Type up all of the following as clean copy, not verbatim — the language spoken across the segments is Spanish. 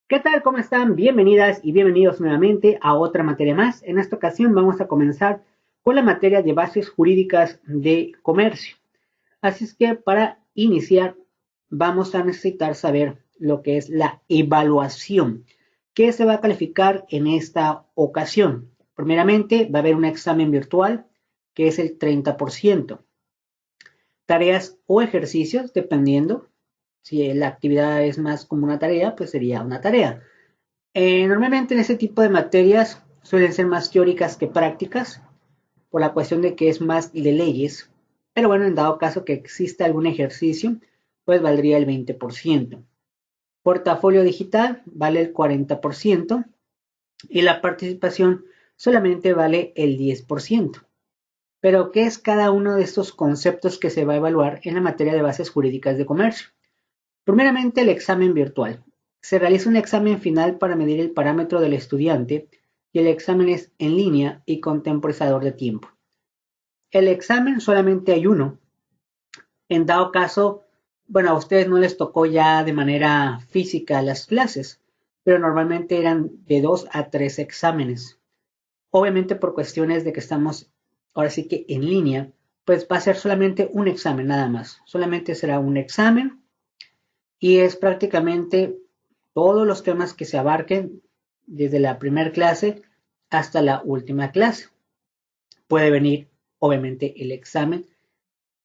¿Qué tal? ¿Cómo están? Bienvenidas y bienvenidos nuevamente a otra materia más. En esta ocasión vamos a comenzar con la materia de bases jurídicas de comercio. Así es que para iniciar vamos a necesitar saber lo que es la evaluación, que se va a calificar en esta ocasión. Primeramente va a haber un examen virtual que es el 30%. Tareas o ejercicios, dependiendo. Si la actividad es más como una tarea, pues sería una tarea. Normalmente en ese tipo de materias suelen ser más teóricas que prácticas, por la cuestión de que es más de leyes, pero bueno, en dado caso que exista algún ejercicio, pues valdría el 20%. Portafolio digital vale el 40% y la participación solamente vale el 10%. Pero, ¿qué es cada uno de estos conceptos que se va a evaluar en la materia de bases jurídicas de comercio? Primeramente, el examen virtual. Se realiza un examen final para medir el parámetro del estudiante y el examen es en línea y con temporizador de tiempo. El examen solamente hay uno. En dado caso, bueno, a ustedes no les tocó ya de manera física las clases, pero normalmente eran de 2 a 3 exámenes. Obviamente por cuestiones de que estamos ahora sí que en línea, pues va a ser solamente un examen nada más. Solamente será un examen y es prácticamente todos los temas que se abarquen desde la primera clase hasta la última clase. Puede venir, obviamente, el examen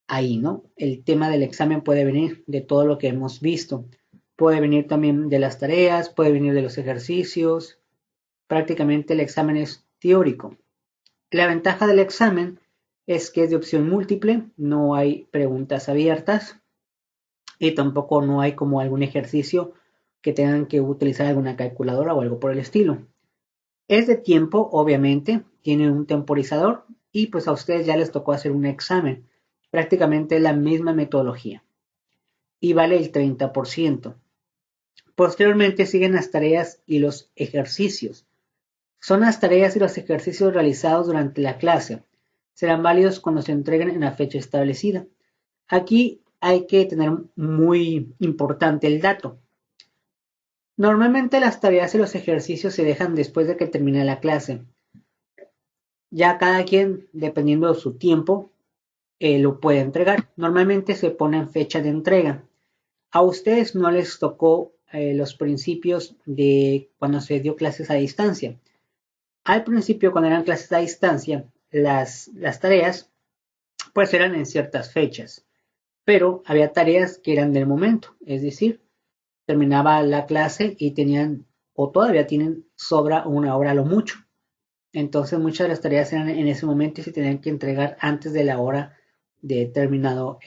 ahí, ¿no? El tema del examen puede venir de todo lo que hemos visto. Puede venir también de las tareas, puede venir de los ejercicios. Prácticamente el examen es teórico. La ventaja del examen es que es de opción múltiple, no hay preguntas abiertas y tampoco no hay como algún ejercicio que tengan que utilizar alguna calculadora o algo por el estilo. Es de tiempo, obviamente, tiene un temporizador y pues a ustedes ya les tocó hacer un examen, prácticamente la misma metodología y vale el 30%. Posteriormente siguen las tareas y los ejercicios. Son las tareas y los ejercicios realizados durante la clase. Serán válidos cuando se entreguen en la fecha establecida. Aquí hay que tener muy importante el dato. Normalmente las tareas y los ejercicios se dejan después de que termine la clase. Ya cada quien, dependiendo de su tiempo, lo puede entregar. Normalmente se pone en fecha de entrega. A ustedes no les tocó los principios de cuando se dio clases a distancia. Al principio, cuando eran clases a distancia, las tareas pues eran en ciertas fechas, pero había tareas que eran del momento, es decir, terminaba la clase y tenían o todavía tienen sobra una hora a lo mucho. Entonces muchas de las tareas eran en ese momento y se tenían que entregar antes de la hora de terminado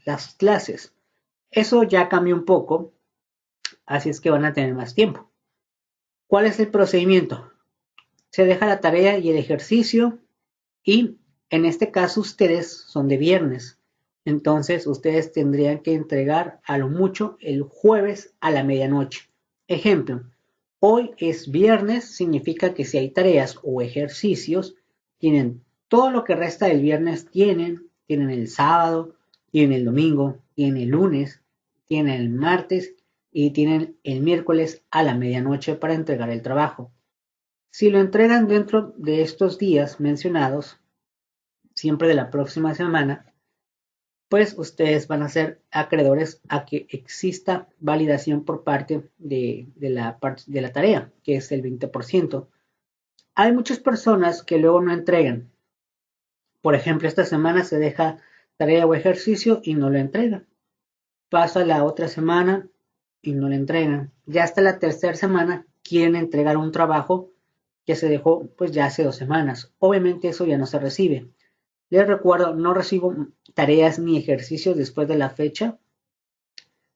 las clases. Eso ya cambió un poco, así es que van a tener más tiempo. ¿Cuál es el procedimiento? Se deja la tarea y el ejercicio y en este caso ustedes son de viernes. Entonces ustedes tendrían que entregar a lo mucho el jueves a la medianoche. Ejemplo, hoy es viernes, significa que si hay tareas o ejercicios, tienen todo lo que resta del viernes, tienen el sábado, tienen el domingo, tienen el lunes, tienen el martes y tienen el miércoles a la medianoche para entregar el trabajo. Si lo entregan dentro de estos días mencionados, siempre de la próxima semana, pues ustedes van a ser acreedores a que exista validación por parte de la tarea, que es el 20%. Hay muchas personas que luego no entregan. Por ejemplo, esta semana se deja tarea o ejercicio y no lo entregan. Pasa la otra semana y no lo entregan. Ya hasta la tercera semana quieren entregar un trabajo que se dejó pues ya hace 2 semanas. Obviamente eso ya no se recibe. Les recuerdo, no recibo tareas ni ejercicios después de la fecha,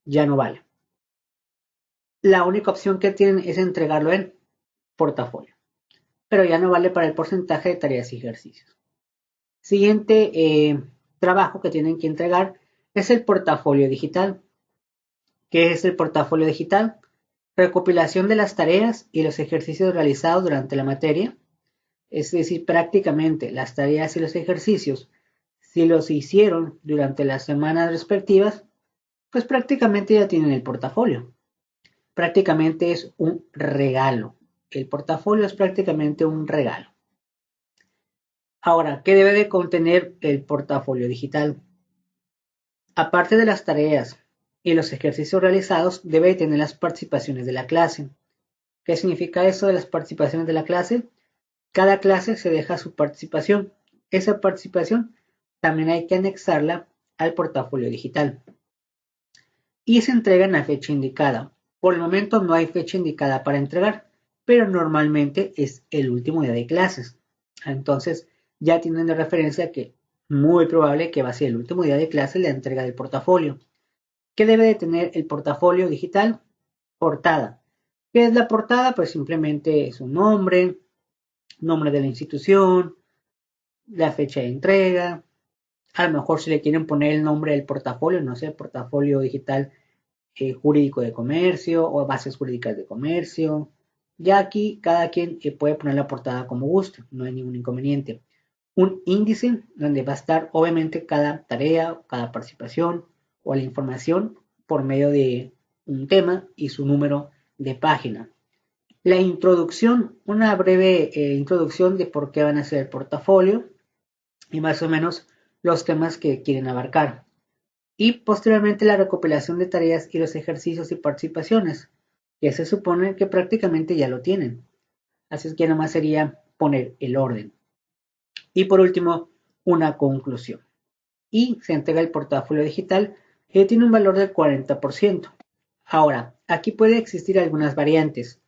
ya no vale. La única opción que tienen es entregarlo en portafolio, pero ya no vale para el porcentaje de tareas y ejercicios. Siguiente trabajo que tienen que entregar es el portafolio digital. ¿Qué es el portafolio digital? Recopilación de las tareas y los ejercicios realizados durante la materia, es decir, prácticamente las tareas y los ejercicios, si los hicieron durante las semanas respectivas, pues prácticamente ya tienen el portafolio. prácticamente es un regalo. El portafolio es prácticamente un regalo. Ahora, ¿qué debe de contener el portafolio digital? Aparte de las tareas y los ejercicios realizados, debe tener las participaciones de la clase. ¿Qué significa eso de las participaciones de la clase? Cada clase se deja su participación. Esa participación también hay que anexarla al portafolio digital. Y se entrega en la fecha indicada. Por el momento no hay fecha indicada para entregar, pero normalmente es el último día de clases. Entonces ya tienen de referencia que muy probable que va a ser el último día de clases la entrega del portafolio. ¿Qué debe de tener el portafolio digital? Portada. ¿Qué es la portada? Pues simplemente es un nombre, nombre de la institución, la fecha de entrega. A lo mejor si le quieren poner el nombre del portafolio, no sé, portafolio digital jurídico de comercio o bases jurídicas de comercio. Ya aquí cada quien puede poner la portada como guste, no hay ningún inconveniente. Un índice donde va a estar obviamente cada tarea, cada participación o la información por medio de un tema y su número de página. La introducción, una breve introducción de por qué van a hacer el portafolio y más o menos los temas que quieren abarcar. Y posteriormente la recopilación de tareas y los ejercicios y participaciones, que se supone que prácticamente ya lo tienen. Así es que nomás sería poner el orden. Y por último, una conclusión. Y se entrega el portafolio digital que tiene un valor del 40%. Ahora, aquí puede existir algunas variantes.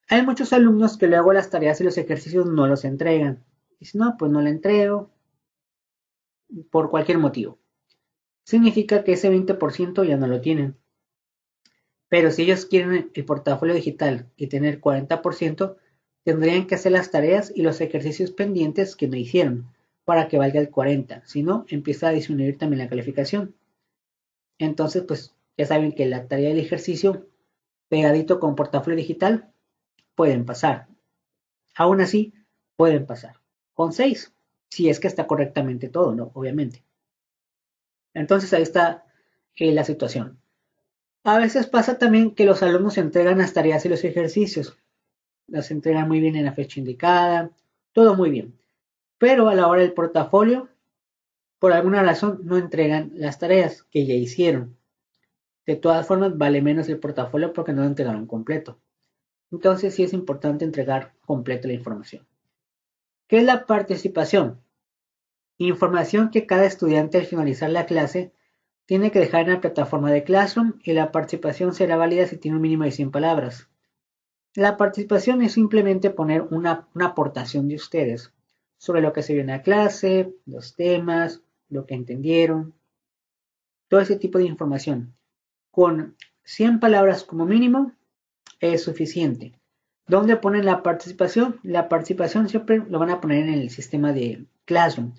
Hay muchos alumnos que luego las tareas y los ejercicios no los entregan. Dicen, no, pues no le entrego por cualquier motivo. Significa que ese 20% ya no lo tienen. Pero si ellos quieren el portafolio digital y tener 40%, tendrían que hacer las tareas y los ejercicios pendientes que no hicieron para que valga el 40%. Si no, empieza a disminuir también la calificación. Entonces, pues ya saben que la tarea del ejercicio pegadito con portafolio digital pueden pasar. Aún así, pueden pasar. Con 6, si es que está correctamente todo, ¿no? Obviamente. Entonces ahí está la situación. A veces pasa también que los alumnos entregan las tareas y los ejercicios. Las entregan muy bien en la fecha indicada, todo muy bien. Pero a la hora del portafolio, por alguna razón, no entregan las tareas que ya hicieron. De todas formas, vale menos el portafolio porque no lo entregaron completo. Entonces sí es importante entregar completo la información. ¿Qué es la participación? Información que cada estudiante al finalizar la clase tiene que dejar en la plataforma de Classroom y la participación será válida si tiene un mínimo de 100 palabras. La participación es simplemente poner una aportación de ustedes sobre lo que se vio en la clase, los temas, lo que entendieron, todo ese tipo de información. Con 100 palabras como mínimo es suficiente. ¿Dónde ponen la participación? La participación siempre lo van a poner en el sistema de Classroom.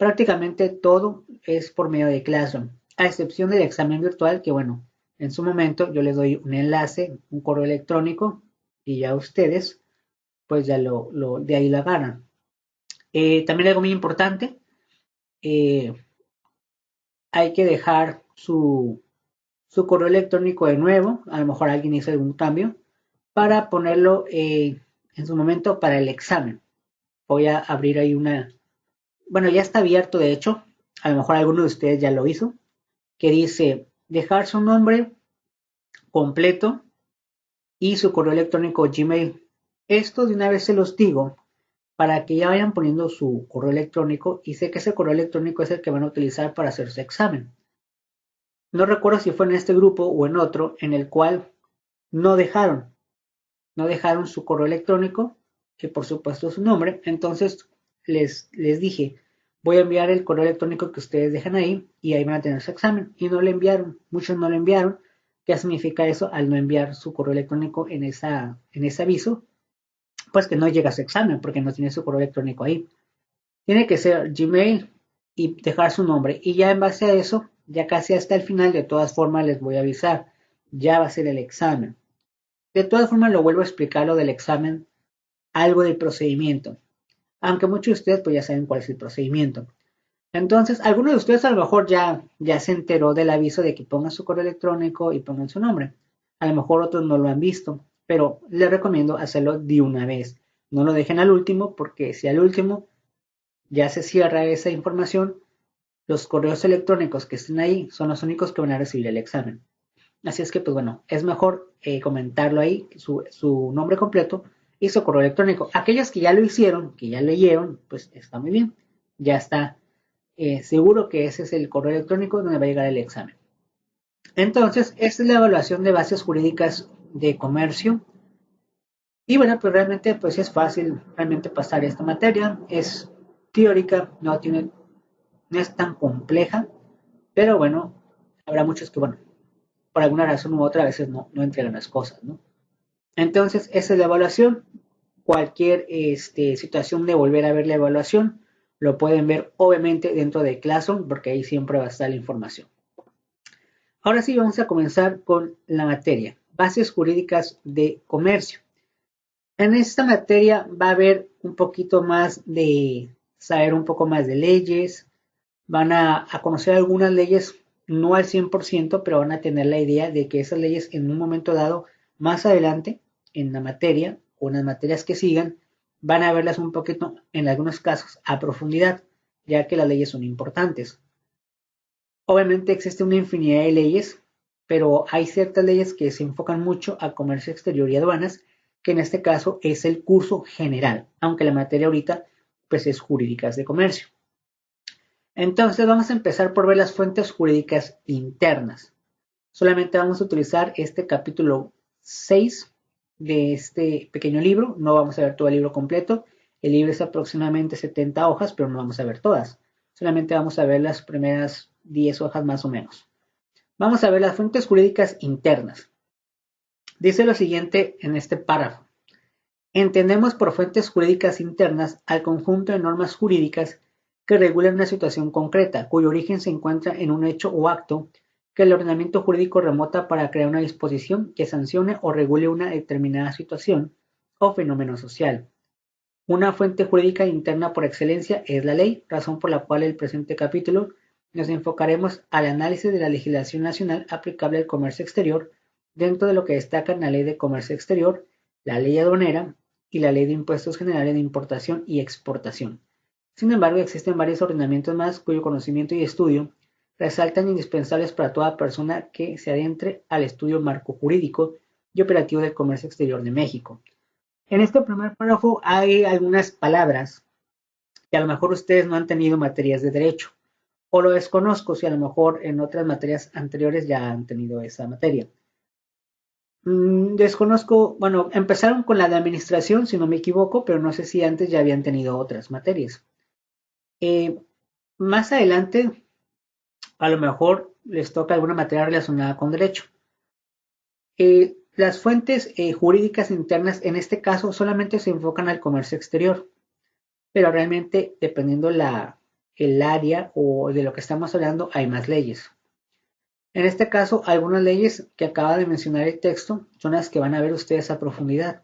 Prácticamente todo es por medio de Classroom, a excepción del examen virtual, que bueno, en su momento yo les doy un enlace, un correo electrónico, y ya ustedes, pues ya de ahí la agarran. También algo muy importante, eh, hay que dejar su correo electrónico de nuevo, a lo mejor alguien hizo algún cambio, para ponerlo en su momento para el examen. Voy a abrir ahí bueno, ya está abierto de hecho, a lo mejor alguno de ustedes ya lo hizo, que dice dejar su nombre completo y su correo electrónico Gmail. Esto de una vez se los digo para que ya vayan poniendo su correo electrónico y sé que ese correo electrónico es el que van a utilizar para hacer su examen. No recuerdo si fue en este grupo o en otro en el cual no dejaron su correo electrónico, que por supuesto es su nombre, entonces les dije, voy a enviar el correo electrónico que ustedes dejan ahí y ahí van a tener su examen. Y no le enviaron, muchos no le enviaron. ¿Qué significa eso? Al no enviar su correo electrónico en ese aviso, pues que no llega a su examen porque no tiene su correo electrónico ahí. Tiene que ser Gmail y dejar su nombre. Y ya en base a eso, ya casi hasta el final, de todas formas les voy a avisar, ya va a ser el examen. De todas formas, lo vuelvo a explicar lo del examen, algo del procedimiento. Aunque muchos de ustedes pues ya saben cuál es el procedimiento. Entonces, algunos de ustedes a lo mejor ya se enteró del aviso de que pongan su correo electrónico y pongan su nombre. A lo mejor otros no lo han visto, pero les recomiendo hacerlo de una vez. No lo dejen al último, porque si al último ya se cierra esa información, los correos electrónicos que estén ahí son los únicos que van a recibir el examen. Así es que, pues bueno, es mejor comentarlo ahí, su nombre completo y su correo electrónico. Aquellos que ya lo hicieron, que ya leyeron, pues está muy bien. Ya está seguro que ese es el correo electrónico donde va a llegar el examen. Entonces, esta es la evaluación de bases jurídicas de comercio. Y bueno, pues realmente pues es fácil realmente pasar esta materia. Es teórica, no es tan compleja, pero bueno, habrá muchos que, bueno, por alguna razón u otra a veces no entregan las cosas, ¿no? Entonces, esa es la evaluación. Cualquier situación de volver a ver la evaluación, lo pueden ver obviamente dentro de Classroom, porque ahí siempre va a estar la información. Ahora sí, vamos a comenzar con la materia, bases jurídicas de comercio. En esta materia va a haber un poquito más de saber un poco más de leyes, van a conocer algunas leyes, no al 100%, pero van a tener la idea de que esas leyes en un momento dado, más adelante, en la materia o en las materias que sigan, van a verlas un poquito, en algunos casos, a profundidad, ya que las leyes son importantes. Obviamente existe una infinidad de leyes, pero hay ciertas leyes que se enfocan mucho a comercio exterior y aduanas, que en este caso es el curso general, aunque la materia ahorita pues es jurídicas de comercio. Entonces vamos a empezar por ver las fuentes jurídicas internas. Solamente vamos a utilizar este capítulo 6 de este pequeño libro. No vamos a ver todo el libro completo. El libro es aproximadamente 70 hojas, pero no vamos a ver todas. Solamente vamos a ver las primeras 10 hojas más o menos. Vamos a ver las fuentes jurídicas internas. Dice lo siguiente en este párrafo. Entendemos por fuentes jurídicas internas al conjunto de normas jurídicas que regulan una situación concreta, cuyo origen se encuentra en un hecho o acto que el ordenamiento jurídico remota para crear una disposición que sancione o regule una determinada situación o fenómeno social. Una fuente jurídica interna por excelencia es la ley, razón por la cual en el presente capítulo nos enfocaremos al análisis de la legislación nacional aplicable al comercio exterior, dentro de lo que destacan la Ley de Comercio Exterior, la Ley Aduanera y la Ley de Impuestos Generales de Importación y Exportación. Sin embargo, existen varios ordenamientos más cuyo conocimiento y estudio resaltan indispensables para toda persona que se adentre al estudio marco jurídico y operativo del comercio exterior de México. En este primer párrafo hay algunas palabras que a lo mejor ustedes no han tenido materias de derecho, o lo desconozco si a lo mejor en otras materias anteriores ya han tenido esa materia. Desconozco, bueno, empezaron con la de administración, si no me equivoco, pero no sé si antes ya habían tenido otras materias. Más adelante, a lo mejor les toca alguna materia relacionada con derecho. Las fuentes jurídicas internas en este caso solamente se enfocan al comercio exterior, pero realmente dependiendo el área o de lo que estamos hablando hay más leyes. En este caso, algunas leyes que acaba de mencionar el texto son las que van a ver ustedes a profundidad,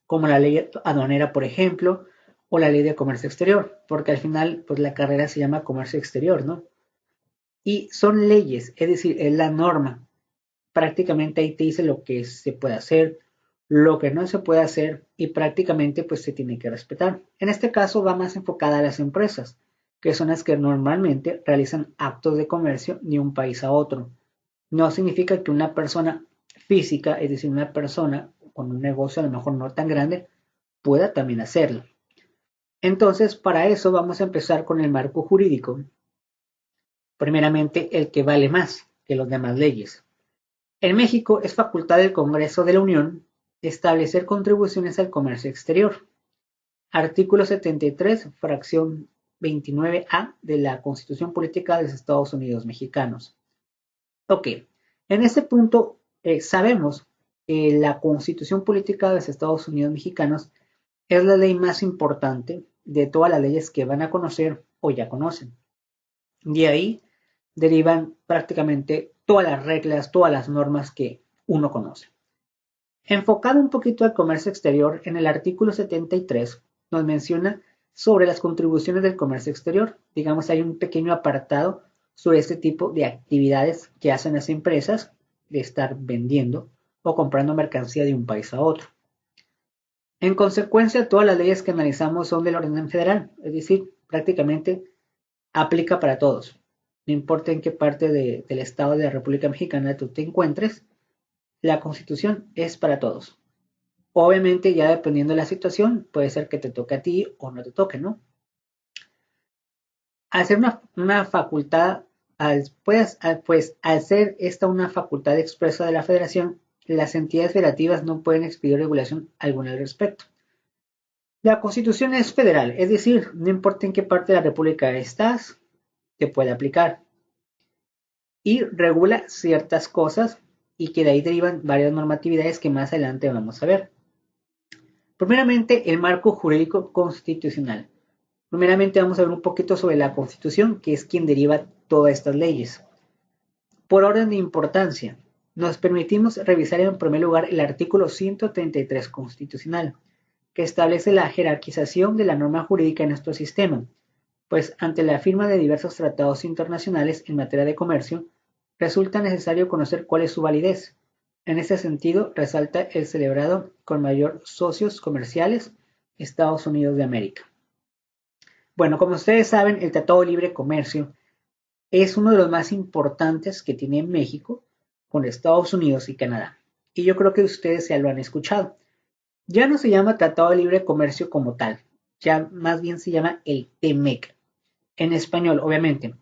como la ley aduanera, por ejemplo, o la ley de comercio exterior, porque al final, pues la carrera se llama comercio exterior, ¿no? Y son leyes, es decir, es la norma. Prácticamente ahí te dice lo que se puede hacer, lo que no se puede hacer y prácticamente pues se tiene que respetar. En este caso va más enfocada a las empresas, que son las que normalmente realizan actos de comercio de un país a otro. No significa que una persona física, es decir, una persona con un negocio a lo mejor no tan grande, pueda también hacerlo. Entonces, para eso vamos a empezar con el marco jurídico. Primeramente, el que vale más que las demás leyes. En México es facultad del Congreso de la Unión establecer contribuciones al comercio exterior. Artículo 73, fracción 29A de la Constitución Política de los Estados Unidos Mexicanos. Ok, en este punto sabemos que la Constitución Política de los Estados Unidos Mexicanos es la ley más importante de todas las leyes que van a conocer o ya conocen. De ahí derivan prácticamente todas las reglas, todas las normas que uno conoce. Enfocado un poquito al comercio exterior, en el artículo 73 nos menciona sobre las contribuciones del comercio exterior. Digamos, hay un pequeño apartado sobre este tipo de actividades que hacen las empresas de estar vendiendo o comprando mercancía de un país a otro. En consecuencia, todas las leyes que analizamos son del orden federal, es decir, prácticamente aplica para todos. No importa en qué parte del estado de la República Mexicana tú te encuentres, la Constitución es para todos. Obviamente, ya dependiendo de la situación, puede ser que te toque a ti o no te toque, ¿no? Al ser una facultad, al ser esta una facultad expresa de la Federación, las entidades federativas no pueden expedir regulación alguna al respecto. La Constitución es federal, es decir, no importa en qué parte de la República estás, te puede aplicar. Y regula ciertas cosas y que de ahí derivan varias normatividades que más adelante vamos a ver. Primeramente, el marco jurídico constitucional. Primeramente vamos a ver un poquito sobre la Constitución, que es quien deriva todas estas leyes. Por orden de importancia, nos permitimos revisar en primer lugar el artículo 133 constitucional, que establece la jerarquización de la norma jurídica en nuestro sistema, pues ante la firma de diversos tratados internacionales en materia de comercio, resulta necesario conocer cuál es su validez. En este sentido, resalta el celebrado con mayor socios comerciales, Estados Unidos de América. Bueno, como ustedes saben, el Tratado de Libre Comercio es uno de los más importantes que tiene México con Estados Unidos y Canadá. Y yo creo que ustedes ya lo han escuchado. Ya no se llama Tratado de Libre Comercio como tal, ya más bien se llama el TEMEC. En español, obviamente.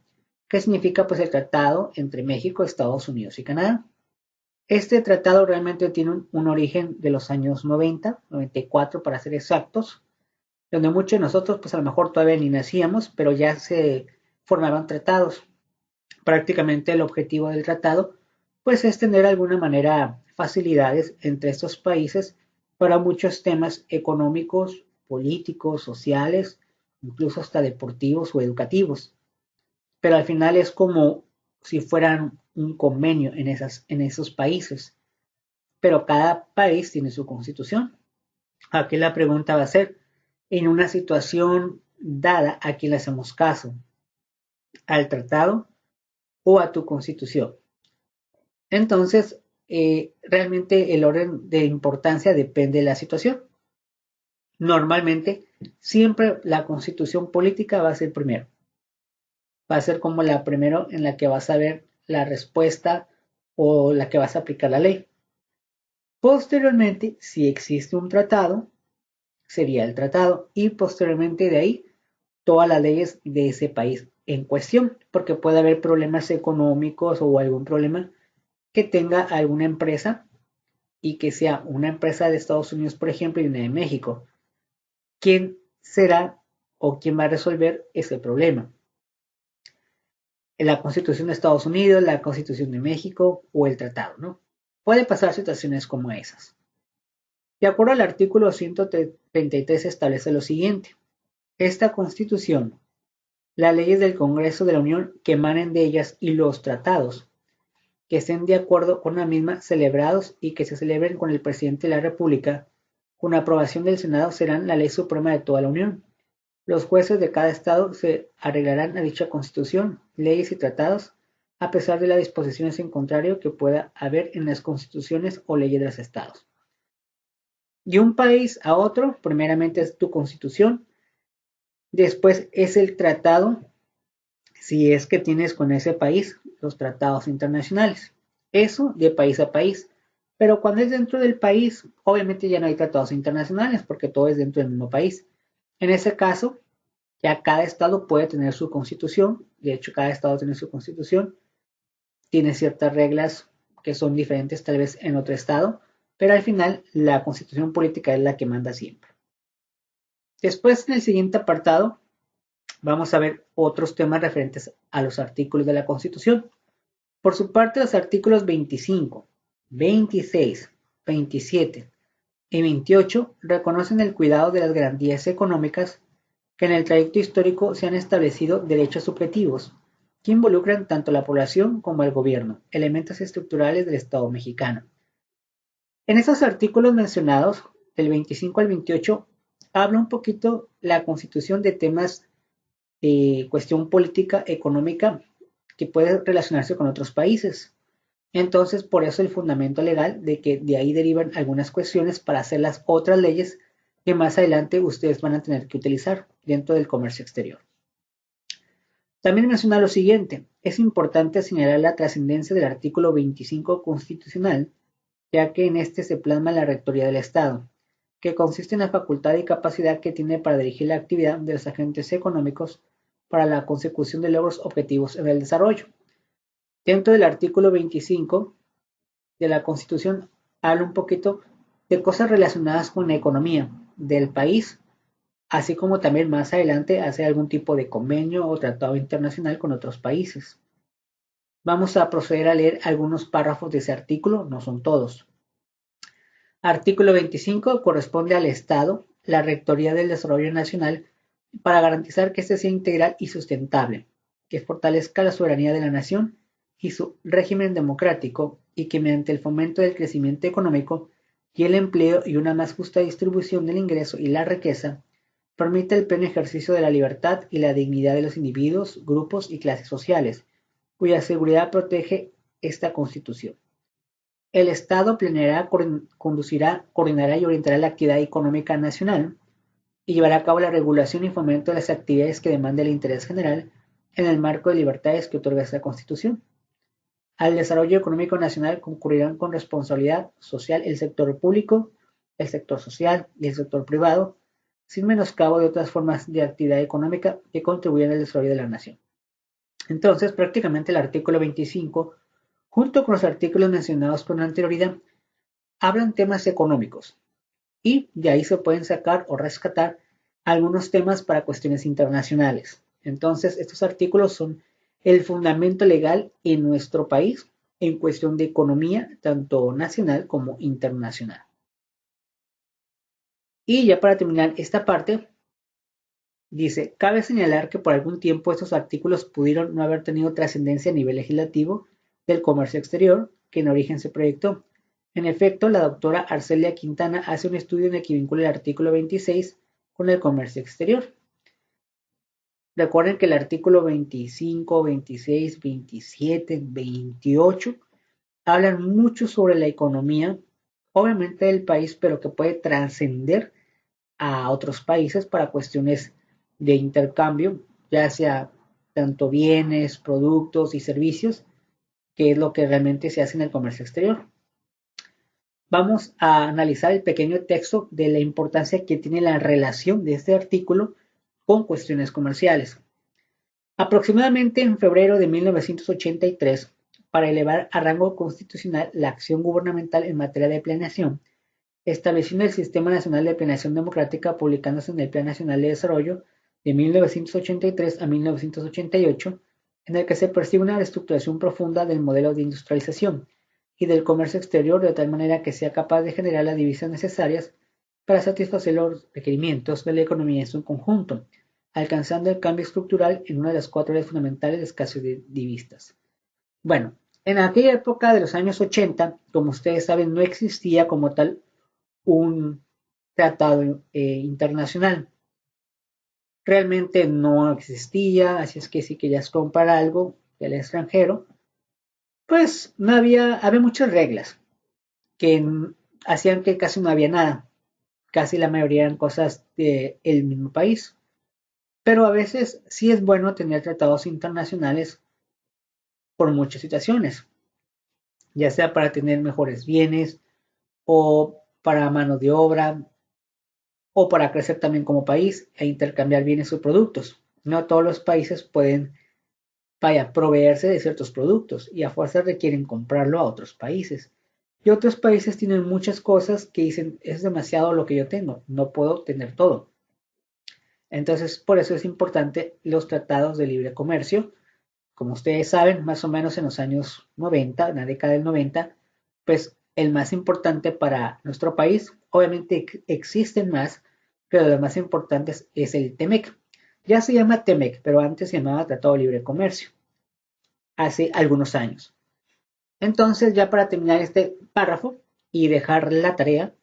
¿Qué significa? Pues el tratado entre México, Estados Unidos y Canadá. Este tratado realmente tiene un origen de los años 90, 94 para ser exactos, donde muchos de nosotros pues a lo mejor todavía ni nacíamos, pero ya se formaron tratados. Prácticamente el objetivo del tratado pues es tener de alguna manera facilidades entre estos países para muchos temas económicos, políticos, sociales, incluso hasta deportivos o educativos. Pero al final es como si fueran un convenio en esos países. Pero cada país tiene su constitución. Aquí la pregunta va a ser, en una situación dada, ¿a quién le hacemos caso? ¿Al tratado o a tu constitución? Entonces, realmente el orden de importancia depende de la situación. Normalmente, siempre la constitución política va a ser primero. Va a ser como la primero en la que vas a ver la respuesta o la que vas a aplicar la ley. Posteriormente, si existe un tratado, sería el tratado y posteriormente de ahí todas las leyes de ese país en cuestión, porque puede haber problemas económicos o algún problema que tenga alguna empresa y que sea una empresa de Estados Unidos, por ejemplo, y una de México. ¿Quién será o quién va a resolver ese problema? La Constitución de Estados Unidos, la Constitución de México o el tratado, ¿no? Puede pasar situaciones como esas. De acuerdo al artículo 133 establece lo siguiente. Esta Constitución, las leyes del Congreso de la Unión que emanen de ellas y los tratados que estén de acuerdo con la misma celebrados y que se celebren con el presidente de la República, con aprobación del Senado serán la ley suprema de toda la Unión. Los jueces de cada estado se arreglarán a dicha constitución, leyes y tratados, a pesar de las disposiciones en contrario que pueda haber en las constituciones o leyes de los estados. De un país a otro, primeramente es tu constitución, después es el tratado, si es que tienes con ese país los tratados internacionales. Eso de país a país. Pero cuando es dentro del país, obviamente ya no hay tratados internacionales porque todo es dentro del mismo país. En ese caso, ya cada estado puede tener su constitución. De hecho, cada estado tiene su constitución. Tiene ciertas reglas que son diferentes tal vez en otro estado, pero al final la constitución política es la que manda siempre. Después, en el siguiente apartado, vamos a ver otros temas referentes a los artículos de la Constitución. Por su parte, los artículos 25, 26, 27 y 28 reconocen el cuidado de las garantías económicas que en el trayecto histórico se han establecido derechos subjetivos que involucran tanto a la población como al gobierno, elementos estructurales del Estado mexicano. En esos artículos mencionados, del 25 al 28, habla un poquito la Constitución de temas de cuestión política, económica, que puede relacionarse con otros países. Entonces, por eso el fundamento legal de que de ahí derivan algunas cuestiones para hacer las otras leyes que más adelante ustedes van a tener que utilizar dentro del comercio exterior. También menciona lo siguiente, es importante señalar la trascendencia del artículo 25 constitucional, ya que en este se plasma la rectoría del Estado, que consiste en la facultad y capacidad que tiene para dirigir la actividad de los agentes económicos para la consecución de logros objetivos en el desarrollo. Dentro del artículo 25 de la Constitución habla un poquito de cosas relacionadas con la economía del país, así como también más adelante hace algún tipo de convenio o tratado internacional con otros países. Vamos a proceder a leer algunos párrafos de ese artículo, no son todos. Artículo 25 corresponde al Estado la Rectoría del Desarrollo Nacional para garantizar que éste sea integral y sustentable, que fortalezca la soberanía de la nación y su régimen democrático y que mediante el fomento del crecimiento económico y el empleo y una más justa distribución del ingreso y la riqueza, permite el pleno ejercicio de la libertad y la dignidad de los individuos, grupos y clases sociales, cuya seguridad protege esta Constitución. El Estado planeará, conducirá, coordinará y orientará la actividad económica nacional y llevará a cabo la regulación y fomento de las actividades que demande el interés general en el marco de libertades que otorga esta Constitución. Al desarrollo económico nacional concurrirán con responsabilidad social el sector público, el sector social y el sector privado, sin menoscabo de otras formas de actividad económica que contribuyan al desarrollo de la nación. Entonces, prácticamente el artículo 25, junto con los artículos mencionados con anterioridad, hablan temas económicos y de ahí se pueden sacar o rescatar algunos temas para cuestiones internacionales. Entonces, estos artículos son el fundamento legal en nuestro país en cuestión de economía, tanto nacional como internacional. Y ya para terminar esta parte, dice, cabe señalar que por algún tiempo estos artículos pudieron no haber tenido trascendencia a nivel legislativo del comercio exterior, que en origen se proyectó. En efecto, la doctora Arcelia Quintana hace un estudio en el que vincula el artículo 26 con el comercio exterior. Recuerden que el artículo 25, 26, 27, 28 hablan mucho sobre la economía, obviamente del país, pero que puede trascender a otros países para cuestiones de intercambio, ya sea tanto bienes, productos y servicios, que es lo que realmente se hace en el comercio exterior. Vamos a analizar el pequeño texto de la importancia que tiene la relación de este artículo con cuestiones comerciales. Aproximadamente en febrero de 1983, para elevar a rango constitucional la acción gubernamental en materia de planeación, estableciendo el Sistema Nacional de Planeación Democrática publicándose en el Plan Nacional de Desarrollo de 1983 a 1988, en el que se persigue una reestructuración profunda del modelo de industrialización y del comercio exterior de tal manera que sea capaz de generar las divisas necesarias para satisfacer los requerimientos de la economía en su conjunto, alcanzando el cambio estructural en una de las cuatro áreas fundamentales de escasez de divisas. Bueno, en aquella época de los años 80, como ustedes saben, no existía como tal un tratado internacional. Realmente no existía, así es que si querías comprar algo del extranjero, pues no había muchas reglas que hacían que casi no había nada. Casi la mayoría eran cosas del mismo país. Pero a veces sí es bueno tener tratados internacionales por muchas situaciones, ya sea para tener mejores bienes o para mano de obra o para crecer también como país e intercambiar bienes o productos. No todos los países pueden proveerse de ciertos productos y a fuerza requieren comprarlo a otros países. Y otros países tienen muchas cosas que dicen es demasiado lo que yo tengo, no puedo tener todo. Entonces, por eso es importante los tratados de libre comercio. Como ustedes saben, más o menos en los años 90, en la década del 90, pues el más importante para nuestro país, obviamente existen más, pero lo más importante es el TEMEC. Ya se llama TEMEC, pero antes se llamaba Tratado de Libre Comercio, hace algunos años. Entonces, ya para terminar este párrafo y dejar la tarea,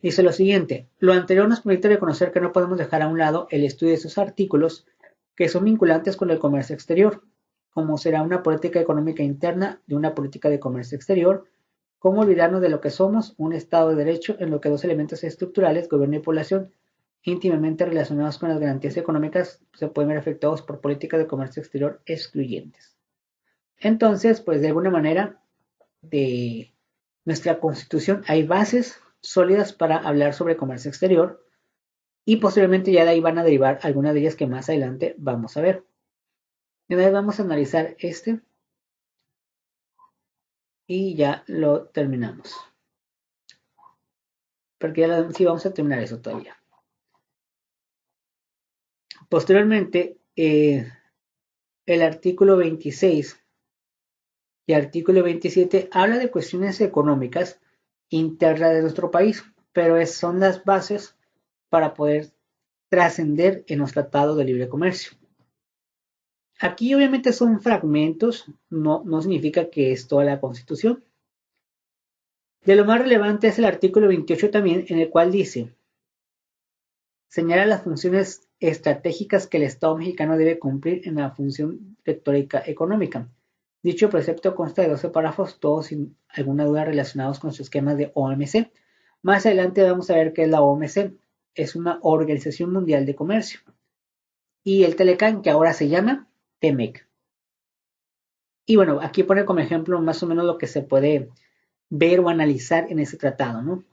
dice lo siguiente, lo anterior nos permite reconocer que no podemos dejar a un lado el estudio de esos artículos que son vinculantes con el comercio exterior, como será una política económica interna de una política de comercio exterior, cómo olvidarnos de lo que somos, un Estado de Derecho en lo que dos elementos estructurales, gobierno y población, íntimamente relacionados con las garantías económicas, se pueden ver afectados por políticas de comercio exterior excluyentes. Entonces, pues de alguna manera, de nuestra Constitución hay bases sólidas para hablar sobre comercio exterior y posiblemente ya de ahí van a derivar algunas de ellas que más adelante vamos a ver. Y una vez vamos a analizar este y ya lo terminamos. Porque ya sí vamos a terminar eso todavía. Posteriormente, el artículo 26 y artículo 27 habla de cuestiones económicas internas de nuestro país, pero son las bases para poder trascender en los tratados de libre comercio. Aquí obviamente son fragmentos, no significa que es toda la Constitución. De lo más relevante es el artículo 28 también, en el cual dice, señala las funciones estratégicas que el Estado mexicano debe cumplir en la función retórica económica. Dicho precepto consta de 12 párrafos, todos sin alguna duda relacionados con sus esquemas de OMC. Más adelante vamos a ver qué es la OMC. Es una Organización Mundial de Comercio. Y el Telecán, que ahora se llama TEMEC. Y bueno, aquí pone como ejemplo más o menos lo que se puede ver o analizar en ese tratado, ¿no?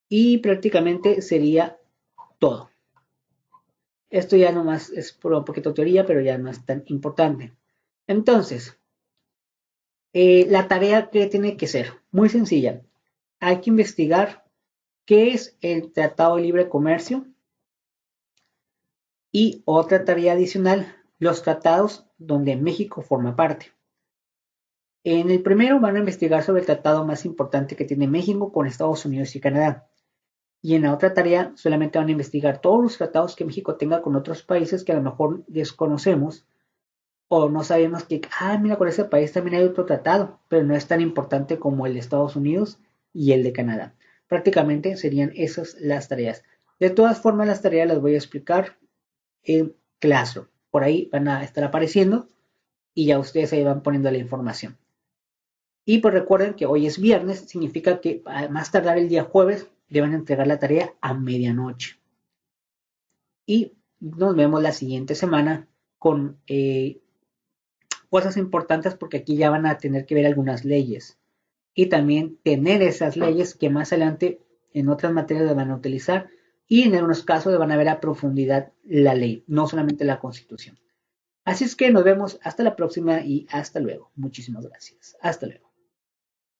Y prácticamente sería todo. Esto ya nomás es por un poquito de teoría, pero ya no es tan importante. Entonces, la tarea que tiene que ser muy sencilla. Hay que investigar qué es el Tratado de Libre Comercio y otra tarea adicional, los tratados donde México forma parte. En el primero van a investigar sobre el tratado más importante que tiene México con Estados Unidos y Canadá. Y en la otra tarea solamente van a investigar todos los tratados que México tenga con otros países que a lo mejor desconocemos o no sabemos que, mira, con ese país también hay otro tratado, pero no es tan importante como el de Estados Unidos y el de Canadá. Prácticamente serían esas las tareas. De todas formas, las tareas las voy a explicar en Classroom. Por ahí van a estar apareciendo y ya ustedes ahí van poniendo la información. Y pues recuerden que hoy es viernes, significa que a más tardar el día jueves deben entregar la tarea a medianoche. Y nos vemos la siguiente semana con cosas importantes porque aquí ya van a tener que ver algunas leyes. Y también tener esas leyes que más adelante en otras materias las van a utilizar y en algunos casos van a ver a profundidad la ley, no solamente la Constitución. Así es que nos vemos hasta la próxima y hasta luego. Muchísimas gracias. Hasta luego.